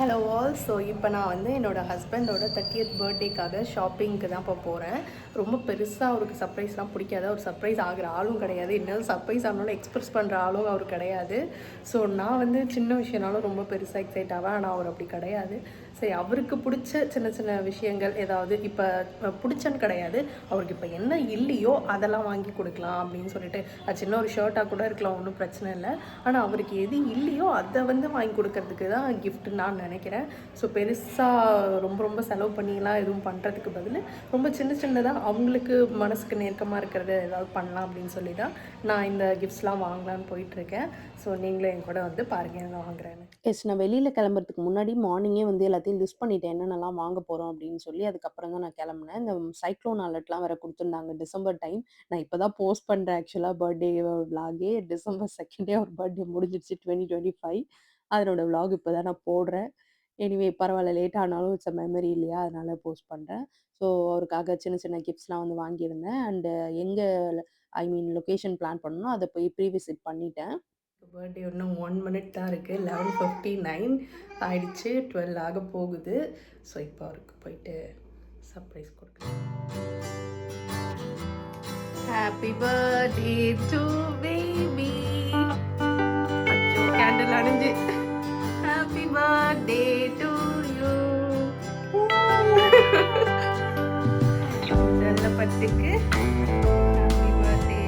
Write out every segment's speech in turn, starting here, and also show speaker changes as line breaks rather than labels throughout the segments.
Hello all. So இப்போ நான் வந்து என்னோடய ஹஸ்பண்டோட 30th பர்த்டேக்காக ஷாப்பிங்க்கு தான் இப்போ போகிறேன். ரொம்ப பெருசாக அவருக்கு சர்ப்ரைஸ்லாம் பிடிக்காது. அவர் சர்ப்ரைஸ் ஆகிற ஆளும் கிடையாது. இன்னும் சர்ப்ரைஸ் ஆனாலும் எக்ஸ்ப்ரெஸ் பண்ணுற ஆளும் அவர் கிடையாது. ஸோ நான் வந்து சின்ன விஷயம்னாலும் ரொம்ப பெருசாக எக்ஸைட் ஆவேன். ஆனால் அவர் அப்படி கிடையாது. சரி, அவருக்கு பிடிச்ச சின்ன சின்ன விஷயங்கள் ஏதாவது இப்போ பிடிச்சன்னு கிடையாது, அவருக்கு இப்போ என்ன இல்லையோ அதெல்லாம் வாங்கி கொடுக்கலாம் அப்படின்னு சொல்லிட்டு, அது சின்ன ஒரு ஷர்ட்டாக கூட இருக்கலாம், ஒன்றும் பிரச்சனை இல்லை. ஆனால் அவருக்கு எது இல்லையோ அதை வந்து வாங்கி கொடுக்கறதுக்கு தான் கிஃப்ட் நான் நினைக்கிறேன். ஸோ பெருசாக ரொம்ப ரொம்ப செலவு பண்ணிலாம் எதுவும் பண்ணுறதுக்கு பதில் ரொம்ப சின்ன சின்னதாக அவங்களுக்கு மனசுக்கு நெருக்கமாக இருக்கிறத ஏதாவது பண்ணலாம் அப்படின்னு சொல்லி தான் நான் இந்த கிஃப்ட்ஸ்லாம் வாங்கலான்னு போயிட்டுருக்கேன். ஸோ நீங்களும் என் கூட வந்து பாருங்கள் என்ன வாங்குறேன்னு.
எஸ், நான் வெளியில் கிளம்புறதுக்கு முன்னாடி மார்னிங்கே வந்து எல்லாத்தையும் லிஸ்ட் பண்ணிட்டேன் என்னென்னலாம் வாங்க போகிறோம் அப்படின்னு சொல்லி. அதுக்கப்புறம் தான் நான் கிளம்புனேன். இந்த சைக்ளோன் அலர்ட்லாம் வேறு கொடுத்துருந்தாங்க டிசம்பர் டைம். நான் இப்போ தான் போஸ்ட் பண்ணுறேன் ஆக்சுவலாக பர்த்டே விலாகே. டிசம்பர் 2 ஒரு பர்த்டே முடிஞ்சிடுச்சு 2025. அதனோட விலாக் இப்போ தான் நான் போடுறேன். எனிவே பரவாயில்ல, லேட் ஆனாலும் இட்ஸ் அ மெமரி இல்லையா, அதனால போஸ்ட் பண்ணுறேன். ஸோ அவருக்காக சின்ன சின்ன கிஃப்ட்ஸ்லாம் வந்து வாங்கியிருந்தேன். அண்டு எங்கே லொக்கேஷன் பிளான் பண்ணணும் அதை போய் ப்ரீ விசிட் பண்ணிட்டேன்.
பர்த்டே இன்னும் 1 மினிட் தான் இருக்குது. 11:59 ஆயிடுச்சு. 12 ஆக போகுது. ஸோ இப்போ அவருக்கு போயிட்டு சர்ப்ரைஸ் கொடுக்கலாம். Happy birthday to baby. அச்சோ, கேண்டில் அணிஞ்சு. Happy birthday to you. செல்லப்பட்டுக்கு ஹாப்பி பர்த்டே.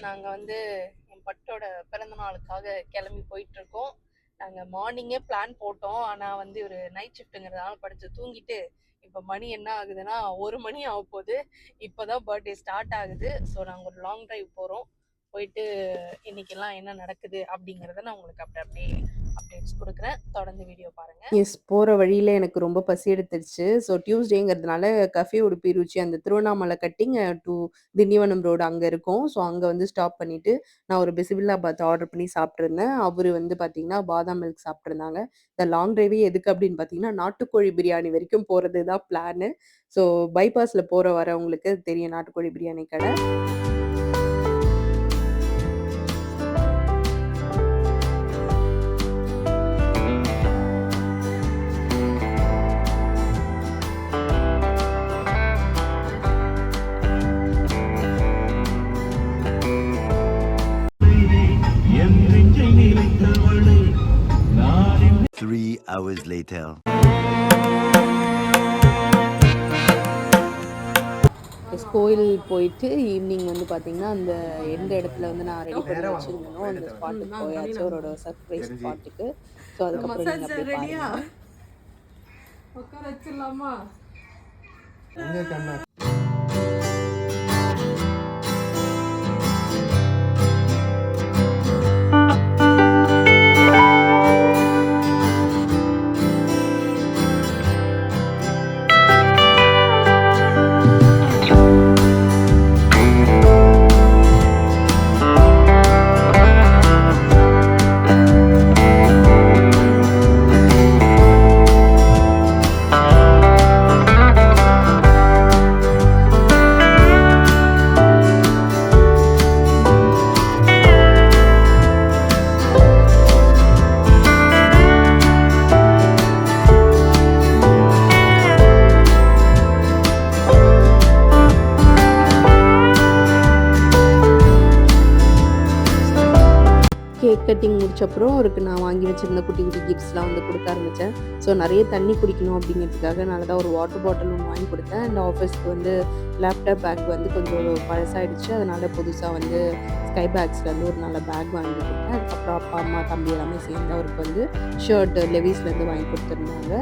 நாங்கள் வந்து என் பட்டோட பிறந்த நாளுக்காக கிளம்பி போயிட்டுருக்கோம். நாங்கள் மார்னிங்கே பிளான் போட்டோம். ஆனால் வந்து ஒரு நைட் ஷிஃப்ட்டுங்கிறதுனால படித்து தூங்கிட்டு இப்போ மணி என்ன ஆகுதுன்னா 1 மணி ஆக போகுது. இப்போ தான் பர்த்டே ஸ்டார்ட் ஆகுது. ஸோ நாங்கள் ஒரு லாங் ட்ரைவ் போகிறோம். போயிட்டு இன்றைக்கெல்லாம் என்ன நடக்குது அப்படிங்கிறத நான் உங்களுக்கு அப்படியே அப்டேட்ஸ் கொடுக்குறேன். தொடர்ந்து வீடியோ பாருங்கள்.
எஸ், போகிற வழியில் எனக்கு ரொம்ப பசி எடுத்துருச்சு. ஸோ டியூஸ்டேங்கிறதுனால கஃபே உடுப்பி ருச்சி அந்த Tiruvannamalai cutting to Tindivanam road அங்கே இருக்கும். ஸோ அங்கே வந்து ஸ்டாப் பண்ணிவிட்டு நான் ஒரு பிசிபில்லா பாத் ஆர்டர் பண்ணி சாப்பிட்ருந்தேன். அவர் வந்து பார்த்திங்கன்னா பாதாம் மில்க் சாப்பிட்ருந்தாங்க. இந்த லாங் ட்ரைவே எதுக்கு அப்படின்னு பார்த்தீங்கன்னா நாட்டுக்கோழி பிரியாணி வரைக்கும் போகிறது தான் பிளானு. ஸோ பைபாஸில் போகிற வரவங்களுக்கு தெரியும் நாட்டுக்கோழி பிரியாணி கடை.
Hours later.
கோயில் போயிட்டு ஈவினிங் வந்து பார்த்தீங்கன்னா அந்த எந்த இடத்துல வந்து நான் ரெடி பண்ணி வச்சுருந்தேனோ அந்த ஸ்பாட்டுக்கு போயாச்சு, அவரோட சர்ப்ரைஸ் ஸ்பாட்டுக்கு. ஸோ அதுக்கப்புறம் நீங்கள் அப்படியே பாருங்க.
உட்கார வச்சிடலாமா?
கேக் கட்டிங் முடிச்சப்புறம் அவருக்கு நான் வாங்கி வச்சுருந்த குட்டி குட்டி கிஃப்ட்ஸ்லாம் வந்து கொடுக்க ஆரம்பித்தேன். ஸோ நிறைய தண்ணி குடிக்கணும் அப்படிங்கிறதுக்காக நான் தான் ஒரு வாட்டர் பாட்டில் ஒன்று வாங்கி கொடுத்தேன். அண்ட் ஆஃபீஸ்க்கு வந்து லேப்டாப் பேக் வந்து கொஞ்சம் பழசாயிடுச்சு. அதனால் புதுசாக வந்து ஸ்கை பேக்ஸ்லேருந்து ஒரு நல்ல பேக் வாங்கி கொடுத்தேன். அதுக்கப்புறம் அப்பா அம்மா தம்பி எல்லாமே சேர்ந்து அவருக்கு வந்து ஷர்ட் லெவிஸ்லேருந்து வாங்கி கொடுத்துருந்தாங்க.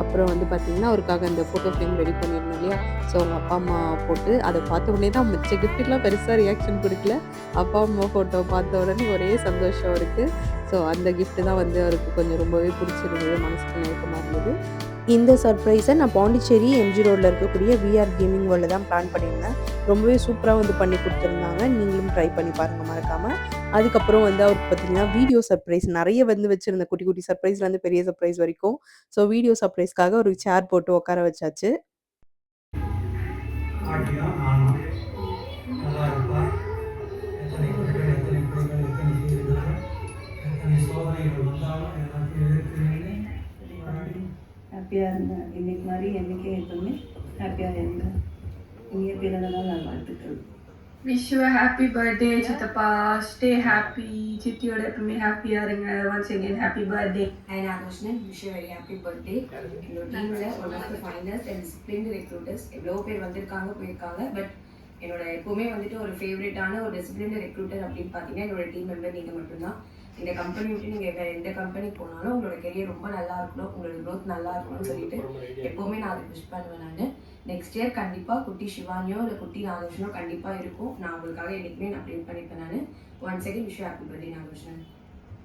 அப்புறம் வந்து பார்த்திங்கன்னா அவருக்காக அந்த ஃபோட்டோ ஃப்ரேம் ரெடி பண்ணியிருந்தோம் இல்லையா, ஸோ அவங்க அப்பா அம்மா போட்டு அதை பார்த்த உடனே தான் மிச்ச கிஃப்ட்டுக்கெலாம் பெருசாக ரியாக்ஷன் கொடுக்கல. அப்பா அம்மா ஃபோட்டோ பார்த்த உடனே ஒரே சந்தோஷம் இருக்குது. ஸோ அந்த கிஃப்ட்டு தான் வந்து அவருக்கு கொஞ்சம் ரொம்பவே பிடிச்சிருந்தது, மனசுக்கு நெருக்கமாக இருந்தது. இந்த சர்ப்ரைஸை நான் பாண்டிச்சேரி எம்ஜி ரோடில் இருக்கக்கூடிய விஆர் கேமிங் வேர்ல்டில் தான் பிளான் பண்ணியிருந்தேன். ரொம்பவே சூப்பராக வந்து பண்ணி கொடுத்துருந்தாங்க. நீங்களும் ட்ரை பண்ணி பாருங்கள் மறக்காமல். அதுக்கப்புறம் வந்து அவருக்கு பார்த்திங்கன்னா வீடியோ சர்ப்ரைஸ் நிறைய வந்து வச்சுருந்த, குட்டி குட்டி சர்ப்ரைஸ்லேருந்து பெரிய சர்ப்ரைஸ் வரைக்கும். ஸோ வீடியோ சர்ப்ரைஸ்க்காக ஒரு சேர் போட்டு உட்கார வச்சாச்சு.
ஹாப்பியாக இருங்க. இன்னைக்கு மாதிரி என்றைக்கே எப்பவுமே ஹாப்பியாக இருங்க. இங்கே பிறந்த நாள் நான் வாழ்த்துக்கள்.
Wish you a happy birthday, Chittappa. Stay happy. சித்தியோட எப்பவுமே ஹாப்பியாக இருங்க. Once again, happy birthday.
And Anushnan, wish you a very happy birthday. என்னோட டீமில் one of the finest and disciplined recruiters. எவ்வளோ பேர் வந்திருக்காங்க போயிருக்காங்க, பட் என்னோட எப்போவுமே வந்துட்டு ஒரு ஃபேவரட்டான ஒரு டிசிப்ளின்டு ரெக்ரூட்டர் அப்படின்னு பார்த்தீங்கன்னா என்னோட டீம் மெம்பர் நீங்கள் மட்டும்தான். இந்த கம்பெனி விட்டு நீங்கள் வேறு எந்த கம்பெனி போனாலும் உங்களோட கெரியர் ரொம்ப நல்லா இருக்கணும், உங்களோட க்ரோத் நல்லா இருக்கணும்னு சொல்லிட்டு எப்போவுமே நான் அதை விஷ் பண்ணுவேன். நான் நெக்ஸ்ட் இயர் கண்டிப்பாக குட்டி சிவானியோ இல்லை குட்டி நாகேஷனோ கண்டிப்பாக இருக்கும். நான் உங்களுக்காக என்றைக்குமே நான் ப்ரே பண்ணிப்பேன். நான் one second wish happy birthday Nageshan.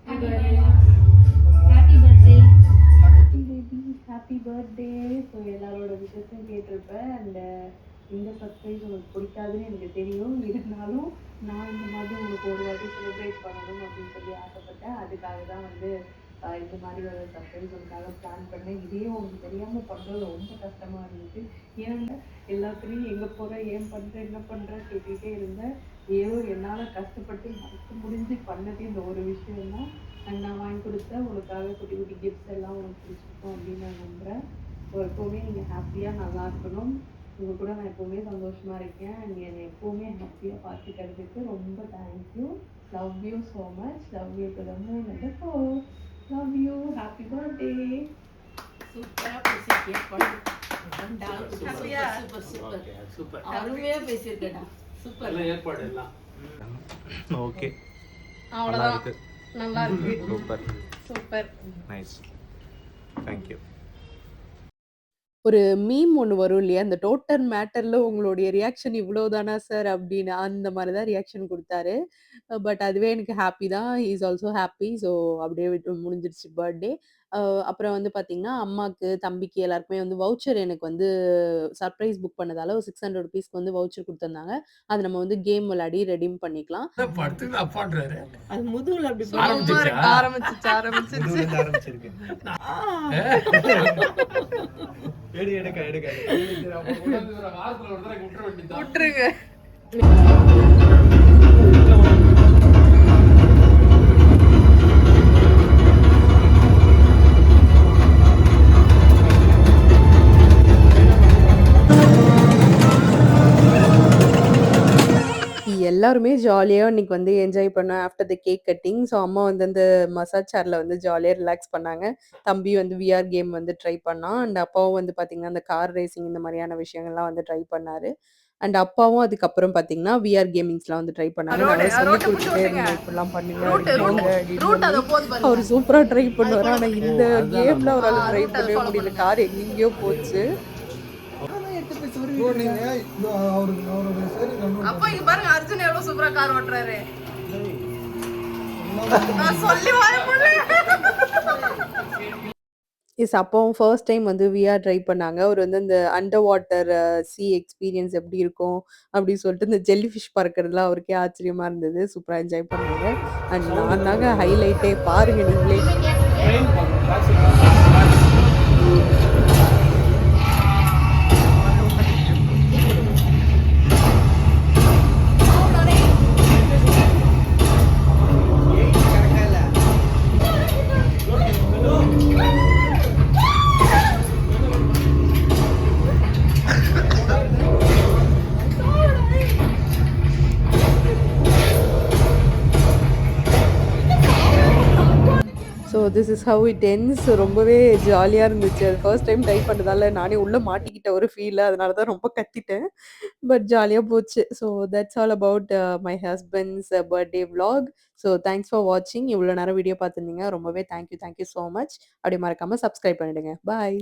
Happy birthday baby, happy birthday. So எல்லாரோட விஷயத்தையும் கேட்டிருப்பேன். அண்ட் இந்த சர்ப்ரைஸ் உங்களுக்கு பிடிக்காதுன்னு எனக்கு தெரியும். இருந்தாலும் நான் இந்த மாதிரி உங்களுக்கு ஒரு வாட்டி செலிப்ரேட் பண்ணணும் அப்படின்னு சொல்லி ஆசைப்பட்டேன். அதுக்காக தான் வந்து இந்த மாதிரி ஒரு சர்ப்ரைஸ் உங்களுக்காக பிளான் பண்ணேன். இதே உங்களுக்கு தெரியாமல் பண்ணுறது ரொம்ப கஷ்டமாக இருந்துச்சு. ஏன்னா எல்லாத்துலேயும் எங்கே போகிறேன், ஏன் பண்ணுறேன், என்ன பண்ணுறேன் கேட்டுக்கிட்டே இருந்தேன். ஏதோ என்னால் கஷ்டப்பட்டு மறக்க முடிஞ்சு பண்ணது இந்த ஒரு விஷயம்தான். அண்ட் நான் வாங்கி கொடுத்த உங்களுக்காக குட்டி குட்டி கிஃப்ட்ஸ் எல்லாம் உங்களுக்கு பிடிச்சிருக்கோம் அப்படின்னு நான் நம்புகிறேன். ஸோ எப்போவுமே நீங்கள் ஹாப்பியாக நல்லா இருக்கணும். உங்கள் கூட நான் எப்போவுமே சந்தோஷமாக இருக்கேன். அண்ட் என்னை எப்போவுமே ஹாப்பியாக பார்த்துக்கிறதுக்கு ரொம்ப thank you. Love you so much. Love you to the moon and the four. Love you. Happy birthday.
சூப்பரா பேசியிருக்கேன். சூப்பர் அருமையா பேசியிருக்கேடா. சூப்பர்
ஏற்பாடு எல்லாம்
ஓகே,
நல்லா இருக்கு.
நல்லா இருக்கு.
Super
super,
nice, thank you.
ஒரு மீம் ஒன்று வரும் இல்லையா, அந்த டோட்டல் மேட்டரில் உங்களுடைய ரியாக்ஷன் இவ்வளோதானா சார் அப்படின்னு, அந்த மாதிரி தான் ரியாக்ஷன் கொடுத்தாரு. பட் அதுவே எனக்கு ஹாப்பி தான். Is also happy. ஸோ அப்படியே விட்டு முடிஞ்சிருச்சு பர்த்டே. அப்புறம் வந்து பார்த்தீங்கன்னா அம்மாவுக்கு தம்பிக்கு எல்லாருக்குமே வந்து வவுச்சர் எனக்கு வந்து சர்ப்ரைஸ் புக் பண்ணதால ஒரு 600 ருபீஸ்க்கு வந்து வவுச்சர் கொடுத்துருந்தாங்க. அது நம்ம வந்து கேம் விளையாடி ரெடீம் பண்ணிக்கலாம்.
படுத்துட்டு அப்பான்றாரு.
அது முதுகுல அப்படி
ஆரம்பிச்சிருக்கு. எடுக்க வாரத்துல ஒரு தடவை விட்டுற வேண்டியதான்.
விட்டுருங்க. எல்லாருமே ஜாலியாக இன்னைக்கு வந்து என்ஜாய் பண்ணோம் after the cake cutting. So அம்மா வந்து அந்த மசாஜ் சேரில் வந்து ஜாலியாக ரிலாக்ஸ் பண்ணாங்க. தம்பி வந்து விஆர் கேம் வந்து ட்ரை பண்ணான். அண்ட் அப்பாவும் வந்து பார்த்தீங்கன்னா அந்த கார் ரேசிங் இந்த மாதிரியான விஷயங்கள்லாம் வந்து ட்ரை பண்ணாரு. அண்ட் அப்பாவும் அதுக்கப்புறம் பார்த்தீங்கன்னா விஆர் கேமிங்ஸ்லாம் வந்து ட்ரை பண்ணாங்க. நல்லா சொல்லி கொடுத்துட்டே இருந்தேன், இப்படிலாம் பண்ணுங்க அப்படின்னு. அவர் சூப்பராக ட்ரை பண்ணுவார். ஆனால் இந்த கேமில் அவரால் ட்ரை பண்ணவே முடியல, கார் எங்கெங்கேயோ போச்சு. அப்பா இங்க பாருங்க, அர்ஜுன் எவ்வளவு சூப்பரா கார் ஓட்டுறாரு. நான் சொல்லி
அப்பாவும் ஃபர்ஸ்ட் டைம் வந்து விஆர் ட்ரை பண்ணாங்க. அவர் வந்து இந்த அண்டர் வாட்டர் சி எக்ஸ்பீரியன்ஸ் எப்படி இருக்கும் அப்படின்னு சொல்லிட்டு இந்த ஜெல்லி ஃபிஷ் பறக்கிறதுலாம் அவருக்கே ஆச்சரியமா இருந்தது. சூப்பராக என்ஜாய் பண்ணாங்க. அண்ட் நான் தாங்க ஹைலைட்டே, பாருங்க நீங்களே. This is how it ends. ரொம்பவே ஜாலியா இருந்துச்சு. அது ஃபர்ஸ்ட் டைம் ட்ரை பண்ணதால நானே உள்ள மாட்டிக்கிட்ட ஒரு ஃபீல். அதனால தான் ரொம்ப கத்திட்டேன். பட் ஜாலியா போச்சு. So that's all about my husband's birthday vlog. So thanks for வாட்சிங். இவ்வளோ நேரம் வீடியோ பார்த்துருந்தீங்க. ரொம்பவே தேங்க் யூ ஸோ மச். அப்படியே மறக்காம சப்ஸ்கிரைப் பண்ணிடுங்க. பாய்.